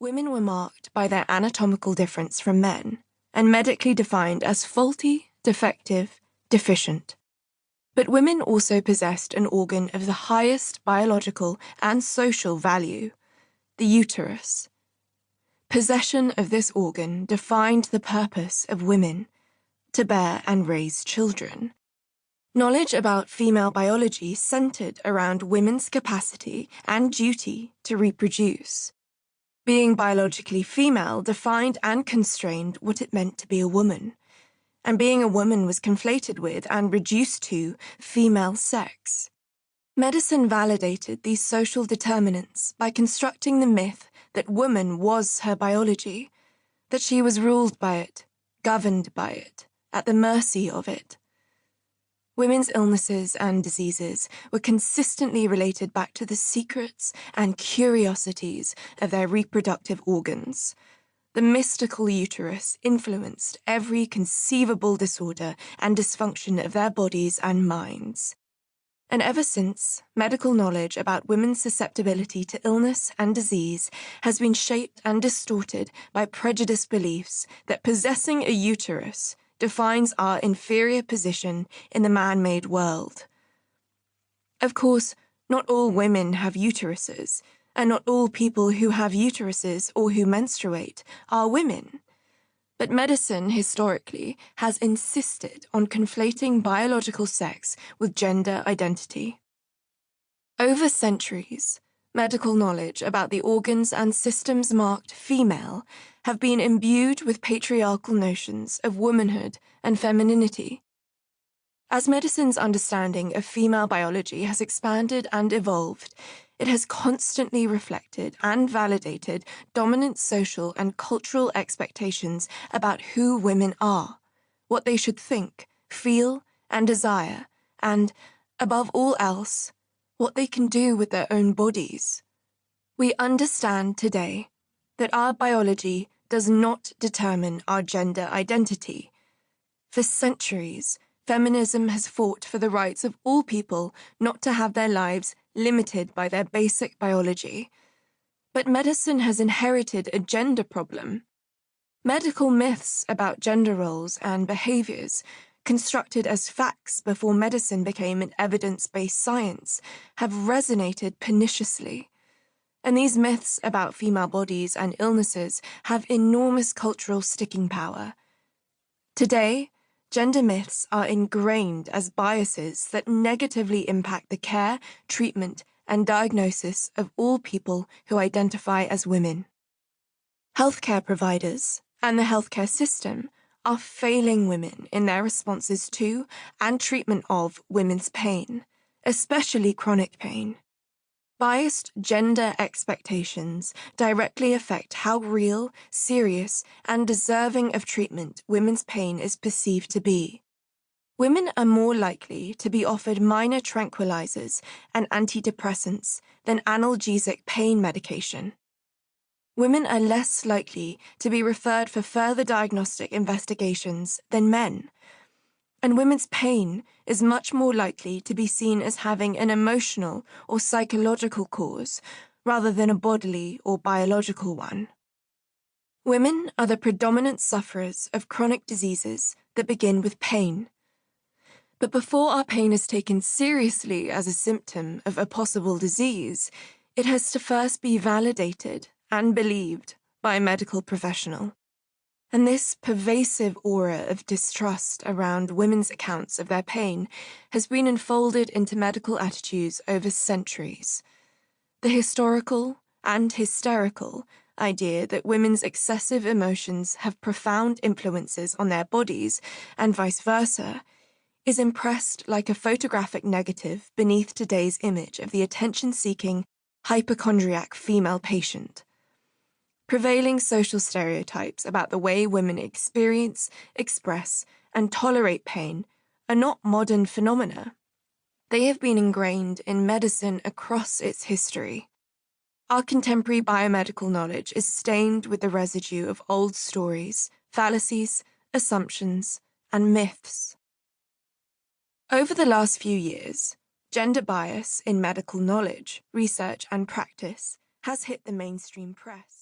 Women were marked by their anatomical difference from men and medically defined as faulty, defective, deficient. But women also possessed an organ of the highest biological and social value, the uterus. Possession of this organ defined the purpose of women, to bear and raise children. Knowledge about female biology centered around women's capacity and duty to reproduce. Being biologically female defined and constrained what it meant to be a woman, and being a woman was conflated with and reduced to female sex. Medicine validated these social determinants by constructing the myth that woman was her biology, that she was ruled by it, governed by it, at the mercy of it. Women's illnesses and diseases were consistently related back to the secrets and curiosities of their reproductive organs. The mystical uterus influenced every conceivable disorder and dysfunction of their bodies and minds. And ever since, medical knowledge about women's susceptibility to illness and disease has been shaped and distorted by prejudiced beliefs that possessing a uterus defines our inferior position in the man-made world. Of course, not all women have uteruses, and not all people who have uteruses or who menstruate are women. But medicine, historically, has insisted on conflating biological sex with gender identity. Over centuries, medical knowledge about the organs and systems marked female have been imbued with patriarchal notions of womanhood and femininity. As medicine's understanding of female biology has expanded and evolved, it has constantly reflected and validated dominant social and cultural expectations about who women are, what they should think, feel, and desire, and, above all else, what they can do with their own bodies. We understand today that our biology does not determine our gender identity. For centuries, feminism has fought for the rights of all people not to have their lives limited by their basic biology. But medicine has inherited a gender problem. Medical myths about gender roles and behaviors, constructed as facts before medicine became an evidence-based science, have resonated perniciously. And these myths about female bodies and illnesses have enormous cultural sticking power. Today, gender myths are ingrained as biases that negatively impact the care, treatment, and diagnosis of all people who identify as women. Healthcare providers and the healthcare system are failing women in their responses to and treatment of women's pain, especially chronic pain. Biased gender expectations directly affect how real, serious, and deserving of treatment women's pain is perceived to be. Women are more likely to be offered minor tranquilizers and antidepressants than analgesic pain medication. Women are less likely to be referred for further diagnostic investigations than men. And women's pain is much more likely to be seen as having an emotional or psychological cause rather than a bodily or biological one. Women are the predominant sufferers of chronic diseases that begin with pain. But before our pain is taken seriously as a symptom of a possible disease, it has to first be validated and believed by a medical professional. And this pervasive aura of distrust around women's accounts of their pain has been enfolded into medical attitudes over centuries. The historical and hysterical idea that women's excessive emotions have profound influences on their bodies, and vice versa, is impressed like a photographic negative beneath today's image of the attention-seeking, hypochondriac female patient. Prevailing social stereotypes about the way women experience, express, and tolerate pain are not modern phenomena. They have been ingrained in medicine across its history. Our contemporary biomedical knowledge is stained with the residue of old stories, fallacies, assumptions, and myths. Over the last few years, gender bias in medical knowledge, research, and practice has hit the mainstream press.